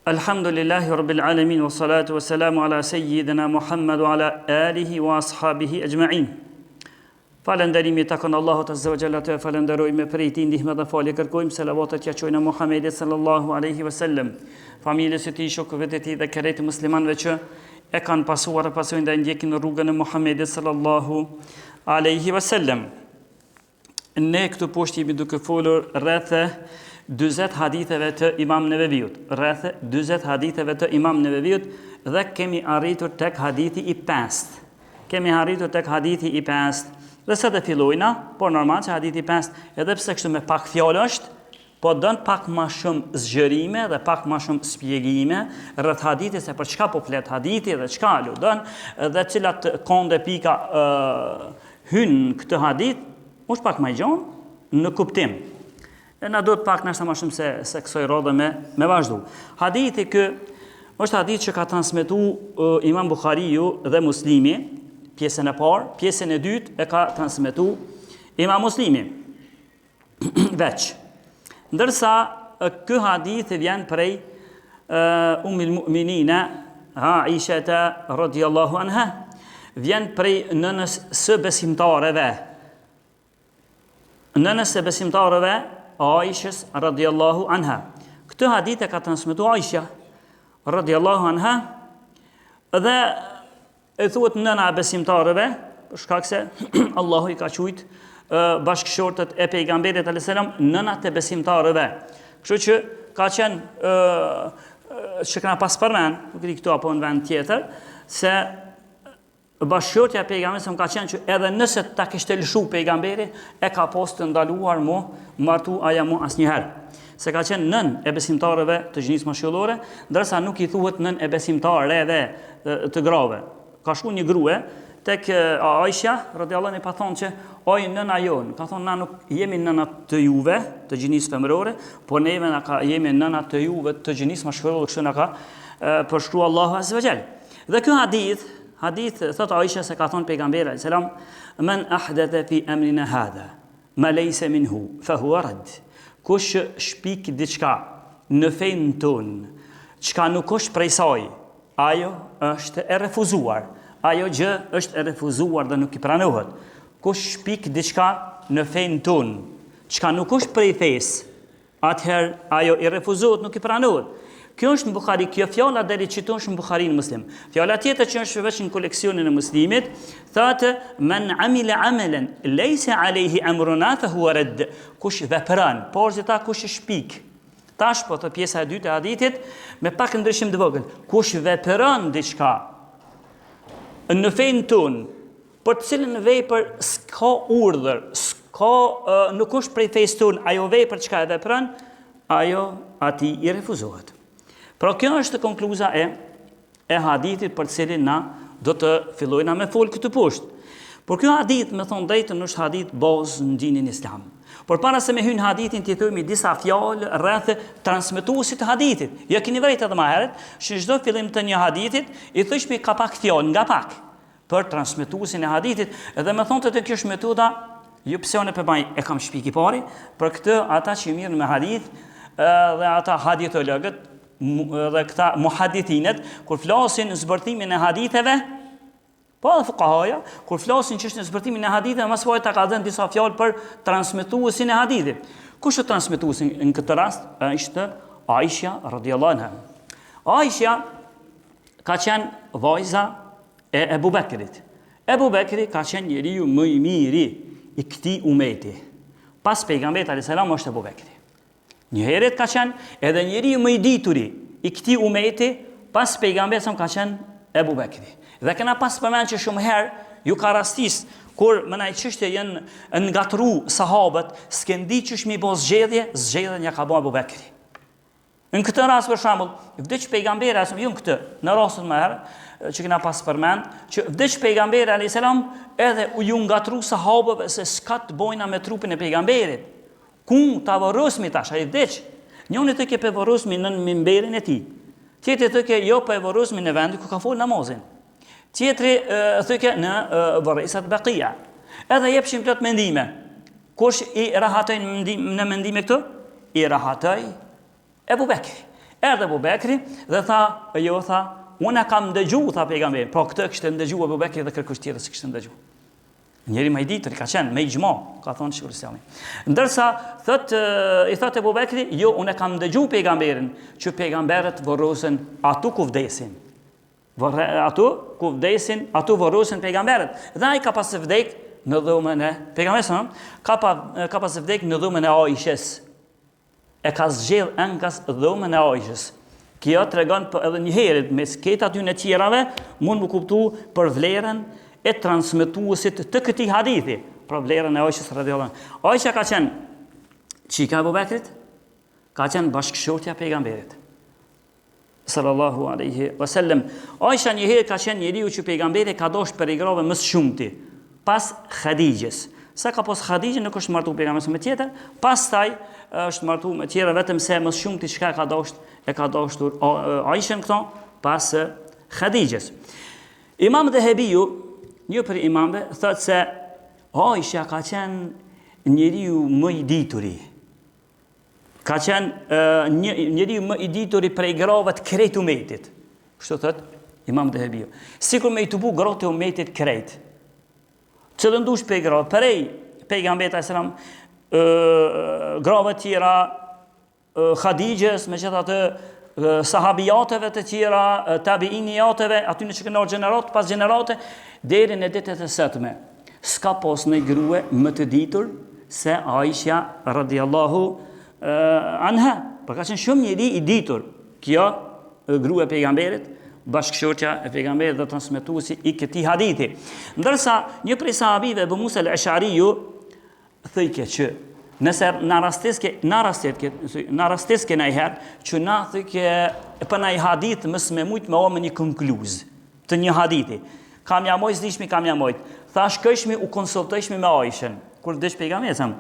Alhamdulillahi Rabbil Alamin wa salatu wa salamu ala Sayyidina Muhammad wa ala alihi wa ashabihi ajma'in. Falënderimi takon Allahut Azza wa Jalla, të falenderojmë për i ndihmë dhe falje kërkojmë, selavatet ja çojnë Muhamedit sallallahu alaihi wasallam, familjes së tij, shokëve të tij dhe krejt muslimanëve që e kanë pasuar e pasojnë dhe ndjekin në rrugën e Muhamedit sallallahu alaihi wasallam. Ne këtu poshtë jemi duke folur rreth 40 haditheve të Imam Neveviut, rreth 40 haditheve të Imam Neveviut dhe kemi arritur tek hadithi i 5. Kemi arritur tek hadithi i 5. Dhe se të fillojna, por normal që hadithi 5, edhe pse kështu me pak fjallë është, po dën pak ma shumë zgjerime dhe pak ma shumë spjegime rreth hadithi, se për çka po flet hadithi dhe çka aludon dhe cilat konde pika hynë këtë hadith, është pak ma i gjonë në kuptim. E na do të pak nështë ma shumë se kësoj rodhe me vazhdu. Hadithi kë është hadith që ka transmetu Imam Bukhariu dhe Muslimi, pjesën e parë, pjesën e dytë e ka transmetu Imam Muslimi. Veç. Ndërsa ky hadith vjen prej Ummul Mu'minina Aishata radhiyallahu anha, vjen prej nënës së besimtarëve. Nënës së besimtarëve Aishës radhiyallahu anha. Këtë hadith e ka transmetuar Aisha radhiyallahu anha dhe e thuhet nëna e besimtarëve, për shkak se Allahu i ka quajt bashkëshortët e pejgamberit alayhis salam nënat e besimtarëve. Kështu që ka qenë që kanë pas përmend, nuk di këtu apo në vend tjetër, se bashkëshortja e pejgamberit ka qenë që edhe nëse ta kishte lëshu pejgamberi, e ka pas të ndaluar mu martu aja mu asnjëherë. Se ka qenë nën e besimtarëve të gjinisë maskullore, ndërsa nuk i thuhet nën e besimtarëve të grave. Ka shku një grue tek Aisha radhiyallahu anha, pa thonë që oj nëna jon, ka thonë na nuk jemi nëna të juve të gjinisë femërore, po neve jemi nëna të juve të gjinisë maskullore, kështu na ka përshkruar Allahu azza wa jall. Dhe ky hadith thot Aisha se ka thonë pejgamberi alayhis salam, men ahdatha fi amrina hadha ma laysa minhu fa huwa rad. Kush shpik diçka në fenë tonë, çka nuk është prej saj, ajo është e refuzuar. Ajo gjë është e refuzuar dhe nuk i pranohet. Kush shpik diçka në fenë tonë, çka nuk është prej fesë, atëherë ajo i refuzohet, nuk i pranohet. Kjo është në Bukhari, kjo fjala deri citon është në Bukhari në Muslim. Fjala tjetër që është veç në koleksionin e Muslimit, thotë men amila amalan laysa alayhi amruna fa huwa radd. Kush vepron, por ta kush shpik. Tash po të pjesa e dytë e hadithit me pak ndryshim të vogël. Kush vepron diçka në fenë tonë, për të cilën vepër s'ka urdhër, nuk është prej fesë tonë, ajo vepër çka e vepron, ajo ati i refuzohet. Pra kjo është konkluza e hadithit për cilin na do të fillojna me fol këtë poshtë. Por kjo hadith, me thonë drejtën, është hadith bazë në dinin islam. Por para se me hynë hadithin, të thojmë disa fjalë rreth transmetuesit të hadithit. Jo keni vërejtë edhe më herët, që çdo fillim të një hadithit, i thëshmi ka pak fjalë, nga pak, për transmetuesin e hadithit, edhe me thonë të kjo është metoda, jo pse unë përbaj e kam shpik i pari, për këtë ata që mirën me hadith, dhe ata hadithologët, dhe këta muhadithinet, kur flasin në zbërtimin e haditheve, po edhe fuqahaja, kur flasin që është në zbërtimin e haditheve, mas pojë ta ka dhënë disa fjalë për transmetuesin e hadithit. Kush është transmetuesi në këtë rast? Ishte Aisha radhiyallahu anha. Aisha ka qenë vajza e Ebu Bekrit. Ebu Bekri ka qenë njeriu më i miri i këtij umeti. Pas pejgamberit alayhis salam është Ebu Bekri. Njëherët ka qenë edhe njeriu më i dituri i këtij umeti, pas pejgamberit ka qenë Ebu Bekri. Dhe kena pas përmend që shumë herë ju ka rastis kur më nai çështje janë ngatru sahabët, s'ken di ç'sh mi bë zgjedhjen ja ka bë Abu Bekri. Në këtë rast për shembull, vdiq pejgamberi asum ju këtë, në rastin më herë që kena pas përmend, që vdiq pejgamberi alayhis salam edhe ju ngatru sahabëve se s'ka të bojna me trupin e pejgamberit. Ku ta varrosmi tash ai vdiq. Njëri të ke pe varrosmi në mimberin e tij. Tjetri të ke jo pe varrosmi në vendin ku ka fol namazin. Tjetri thëke në vërejsat Bakia. Edhe jepshim plot mendime. Kush i rahatoj në mendime këtu? I rahatoj Ebu Bekri. Erdhe Abu Bekri dhe tha, jo tha, unë e kam ndëgju, tha pejgamberi. Po këtë kishte ndëgju Abu Bekri dhe kërkush tjetër si kishte ndëgju. Njeri më i ditër ka qenë me ixhma, ka thonë Sheikhul Islami. Ndërsa i thotë Abu Bekri, jo unë e kam ndëgju pejgamberin që pejgamberët vorrosen atu ku vdesin. Atu vorrosen pejgamberët. Dhe ai ka pas vdek në dhomën e pejgamberit, ka pas vdek në dhomën e Aishës. E ka zgjedh ankas dhomën e Aishës. Kjo tregon edhe një herë me sketat aty në tjerave mund më kuptu për vlerën e transmetuesit të këtij hadithi, për vlerën e Aishës radhiyallahu anha. Aisha ka qenë çika e Abu Bekrit, ka qenë bashkëshortja e pejgamberit sallallahu alaihi wasallam. Aisha një herë ka qenë njeriu që pejgamberi ka dashur për i grave më së shumti, pas Khadijës. Sa ka pas Khadijën nuk është martu pejgamberi me tjetër, pastaj është martu me tjetër vetëm se më së shumti çka ka dashur Aishën këto pas Khadijës. Imam Dhahabiu, një për imamve, thotë se Aisha ka qenë njeriu më i dituri. Ka qenë njeriu më i dituri prej grave të krejt umetit. Kështu thotë Imam Dhahabiu. Sikur me i tubu gratë të umetit krejt. Që ndush pe grave, prej pejgamberit sallam, grave tjera, Khadijës, me qëtë atë sahabijateve të tjera, tabiinijateve, aty në që kënor gjenerat, pas gjenerate, deri në ditët e sotme. S'ka pas në grue më të ditur se Aisha radhiyallahu anha. Për ka qenë shumë njeri i ditur. Kjo grue e pejgamberit, bashkëshortja e pejgamberit dhe transmetuesi i këtij hadithi. Ndërsa një prej sahabive, Abu Musa al-Ash'ariu, thëjke që nëse na rasteske në i herë, që na thëjke për në i hadith mësë me mujtë me o me një konkluz të një hadithi. Kam jamojt, zdishmi kam jamojt. Tha shkëshmi u konsultojshmi me Aishën. Kur dësh pejgamberin.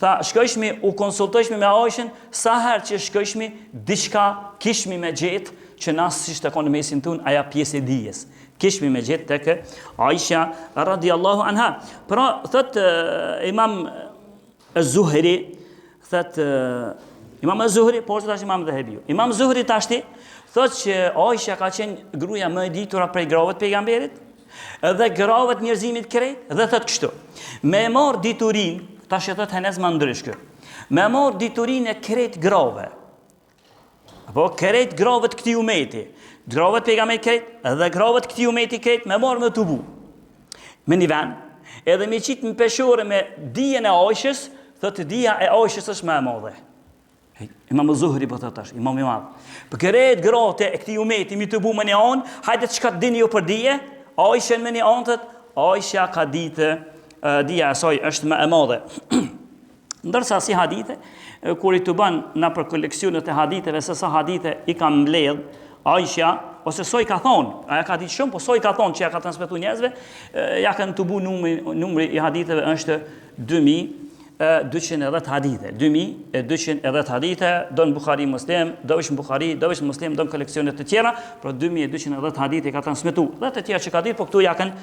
Tha shkëshmi u konsultojshmi me Aishën, sa herë që shkëshmi, diçka kishmi me gjetë, që nasë si shtë konë në mesin tunë, aja pjesë e dijes. Kishmi me gjetë të kë Aisha radhiyallahu anha. Pra, thëtë Imam Zuhri, thëtë Imam Zuhri, por të ashtë Imam Dhahabiu. Imam Zuhri tashti, thëtë që Aisha ka qenë gruaja më e ditura prej gravet pejgamberit, dhe gravet njerëzimit krejt, dhe thëtë kështu. Me marë diturin, tash e thëtë Henez më ndryshkë, me marë diturin e krejt grave, apo krejt gravet këti umeti, gravet pejgamberit krejt, dhe gravet këti umeti krejt, me marë me të bu. Me një ven, edhe me qitë më peshore me dijen e Aishës, thëtë dija e Aishës është me e madhe. Imam Zuhri po thëtë është, imam i madhe. Për krejt gravet e këti umeti, mi të bu me një anë, hajde që ka të dini jo për dije, Aishën me një anë thëtë, Aisha ka ditë, dija e saj është me e madhe. Ndërsa si hadithe, kur i të banë në për koleksionet e haditheve, se sa hadithe i ka mbledh Aisha, ose so i ka thonë, aja ka ditë shumë, po so i ka thonë që ja ka transmetu njerëzve, ja kanë të bu numri i haditheve është 2210 hadithe. 2210 hadithe, do në Bukhari Muslim, do është në Bukhari, do është në Muslim, do në koleksionet të tjera, pro 2210 hadithe ka transmetu. Dhe të tjera që ka ditë, po këtu ja kanë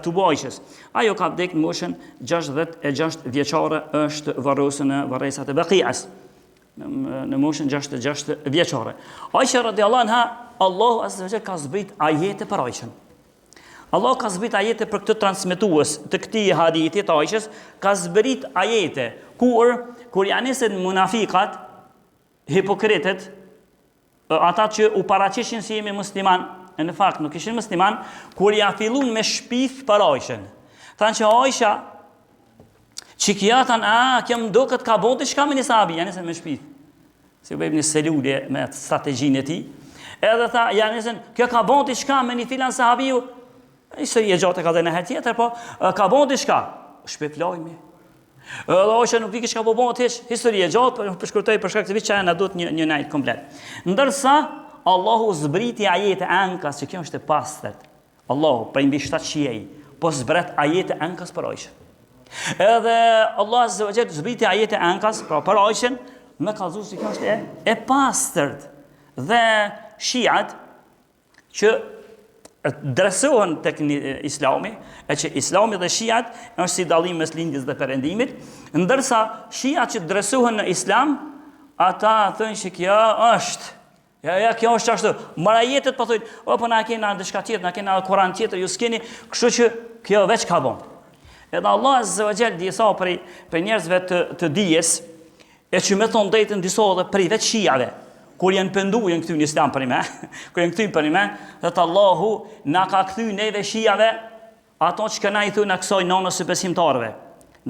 të bu Aishës. Ajo ka vdek në moshën 66 vjeqare është varrosë në varresat e Baqias. Në moshën 66 vjeqare. Aisha radhiyallahu anha, Allahu azza wa jalla ka zbrit ajete për Aishën. Allah ka zbrit ajete për këtë transmetues të këtij hadithi të Aishës, ka zbrit ajete kur janë nisën munafiqat, hipokritët, ata që u paraqishin si jemi musliman, në fakt nuk ishin musliman, kur ja fillun me shpith për Aishën. Thanë që Aisha që kja thanë, kjo më do këtë ka bote, shka me një sahabi, janë nisën me shpith. Si u bejmë një selulje me strategjinë e ti. Edhe tha, janë nisën, kjo ka bote, shka me një filan sahabiju, ishte i e gjatë ka dhe në herë tjetër, po ka bote, shka? Shpeklojmi. Edhe Aisha nuk di shka po bote, histori e gjatë, përshkurtoj për shkak të vitë që na duhet një najt komplet. Ndërsa, Allahu zbriti ajete ankas, që kjo është e pastërt. Allahu, prej mbi 7 qiej, po zbret ajete ankas për Aishën. Edhe Allah azza wa jalla zbriti ajete ankas për Aishën, me kallëzu se kjo është e pastërt. Dhe shiat që dresohen tek Islami, e që Islami dhe shiat është si dallim mes lindjes dhe perëndimit, ndërsa shiat që dresohen në Islam, ata thënë që kjo është Ja, kjo është ashtu. Marajetet po thonë, po na kena diçka tjetër, na kena Kur'an tjetër, ju s'keni, kështu që kjo veç ka bon. Edhe Allah Azza wa Jall disa për njerëzve të dijes, e që me thonë drejtën disa edhe prej veç shijave, kur janë pëndu, janë këthy një islam për ime, kur janë këthy për ime, dhe të Allahu na ka këthy neve shijave, ato që këna i thunë a kësoj nonës së besimtarve,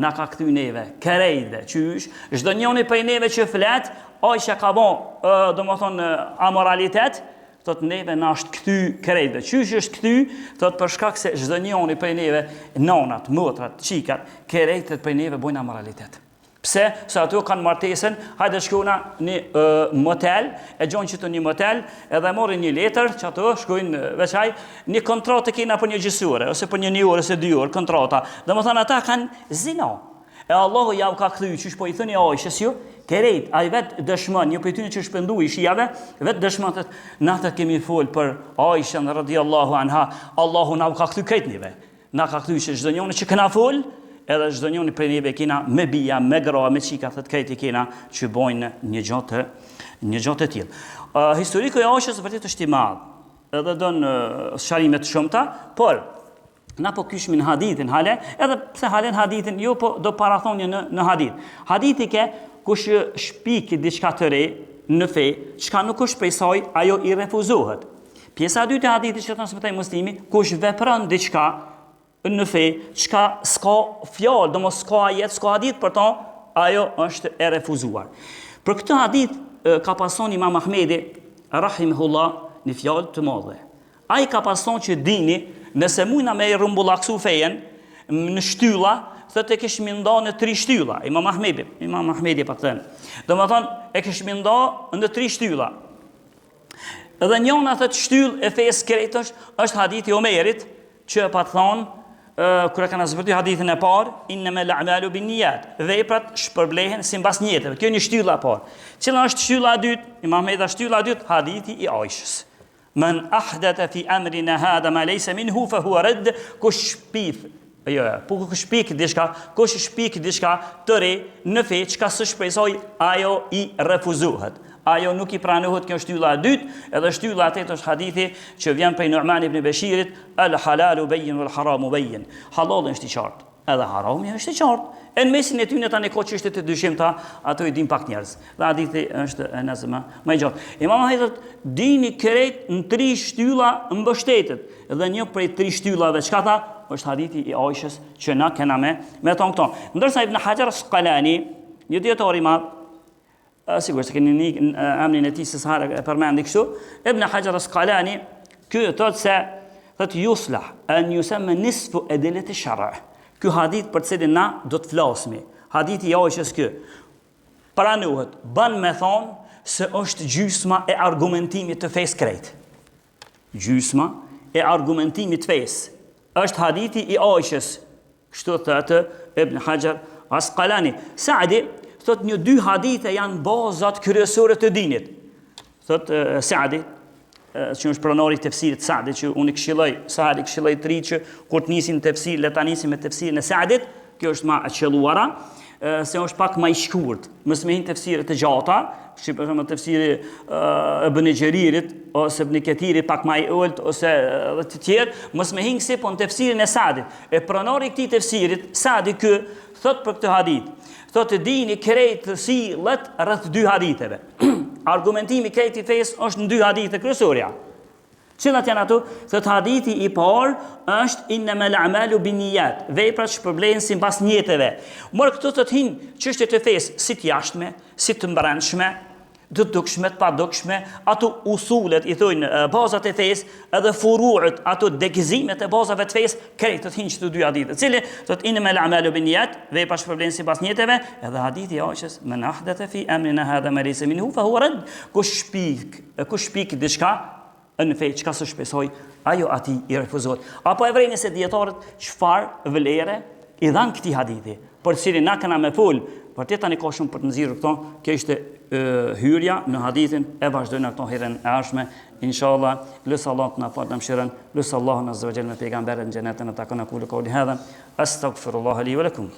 na ka këthy neve, kerejve, qysh, çdo njoni për neve që flet, Aisha ka bon, do më thonë, amoralitet, thot neve na është këthy kerejve. Qysh është këthy, thot për shkak se çdo njoni për neve, nonat, motrat, qikat, kerejtet për neve bojnë amoralitet. Pse? Se ato kanë martesën, hajde shkojna një motel, e gjonë që të një motel, edhe morin një letër, që ato shkojnë veçaj, një kontratë kena për një gjysore, ose për një orë, ose 2 orë, kontrata. Dhe më thonë, ata kanë zina. E Allahu ja u ka këthy, qysh po i thëni Aishës ju, kerejt, a i vetë dëshmën, një për tyne që shpendu i shijave, vetë dëshmën të natët kemi folë për Aishën radiallahu anha, Allahu na u ka këthy krejtnive. Na ka këthy që çdo njoni që këna folë, edhe çdo njoni për neve kena me bija, me gra, me qika, thët krejti kena që bojnë një gjotë e tjilë. Historiku e Aishës vërtet është i madhë, edhe donë sharimet shumëta, por na po kyshmi në hadithin hale, edhe pse halen hadithin, jo po do parathonje në hadith. Hadithi ke, kush shpik diçka të re në fe, çka nuk është prej saj, ajo i refuzohet. Pjesa e dytë e hadithit që transmetoi Muslimi, kush vepron diçka në fe, çka s'ka fjalë, domos s'ka ajet, s'ka hadith për to, ajo është e refuzuar. Për këtë hadith ka pason Imam Ahmedi rahimahullah një fjalë të madhe. Ai ka pason që dini nëse mujna me i rumbullaksu fejen në shtylla, thët e kishmi nda në 3 shtylla, Imam Ahmedi pa thënë. Do më thonë, e kishmi nda në 3 shtylla. Edhe njona thët shtyll e fejës krejt është hadithi Omerit, që pa thonë, kërë kanë zbërty hadithin e parë, innama al-a'malu bin-niyat, veprat shpërblehen si mbas niyeteve. Kjo një shtylla e parë. Cila është shtylla e dytë? Imam Ahmedi shtylla e dytë, hadithi i Aishës. Men ahdatha fi amrina hadha ma laysa minhu fa huwa radd, kush shpik diçka të re në fe, çka së shpresoj, ajo i refuzohet. Ajo nuk i pranohet, kjo shtylla e dytë, edhe shtylla e tetë është hadithi që vjen prej Nu'man ibn Bashirit, al halalu bayyin wal haramu bayyin. Halali është i qartë, edhe harami është i qartë. E në mesin e tyne tani ko çështjet e dyshimta, ato i din pak njerëz. Dhe hadithi është e nëzëma më i gjatë. Imam Ahmedi dini krejt në 3 shtylla mbështetet. Dhe një prej 3 shtyllave çka tha, është hadithi i Aishës që na kena me tonë këto. Ndërsa Ibn Hajar Asqalani, një dietar i madh, sigurisht keni një emrin e tij se sa e përmendi kështu, Ibn Hajar Asqalani, ky thotë se thotë yuslah an yusamma nisfu adillati shar'a. Ky hadith për cilin na do të flasmi. Hadithi i Aishës ky pranohet, bën me thonë se është gjysma e argumentimit të fesë krejt. Gjysma e argumentimit të fesë është hadithi i Aishës. Kështu thotë Ibn Hajar Asqalani. Saadi thotë një 2 hadithe janë bazat kryesore të dinit. Thotë Saadi, që është pronari i tefsirit Saadit, që unë Saadi këshilloj të ri që kur të nisin tefsir, le ta nisim me tefsirin e Saadit, kjo është ma e qelluara, se është pak ma i shkurt. Mos me hin tefsiret të gjata, që për shembull tefsiri Ibn Jaririt ose Ibn Kathirit pak ma i ulët ose të tjerë, mos me hin si po në tefsirin e Saadit. E pronari i këtij tefsirit, Saadi ky thot për këtë hadith, thotë dini krejt sillet rreth 2 haditheve. Argumentimi krejt i fesë është në 2 hadithe kryesorja. Cilat janë ato? Thotë hadithi i parë është innama al-a'malu bin-niyat, veprat shpërblehen sipas niyeteve. Por këtu thotë hin çështjet e fesë si të jashtme, si të brendshme, të dukshme, të padukshme, ato usulet, i thojnë bazat e fesë, edhe furu'et, ato degëzimet e bazave të fesë, krejt të hinë që të 2 hadithe. Cili, thotë innama al-a'malu bin-niyat, veprat shpërblehen sipas niyeteve, edhe hadithi i Aishës, men ahdatha fi amrina hadha ma laysa minhu fa huwa radd. Kush shpik diçka në fe, çka së shpesoj, ajo ati i refuzohet. Apo e vrejnë se dietarët çfarë vlere i dhanë këtij hadithi, për cilin na kena me fol, për të tani ka shumë për të nxirur këto, kjo ishte hyrja në hadithin, e vazhdojnë këto herën e ardhshme, inshallah. Lutë Allah të na falë dëmshirën, lutë Allahun azza wa jalla me pejgamberin xhenetin, ata kanë qulu qouli hadha, astaghfirullah li wa lakum.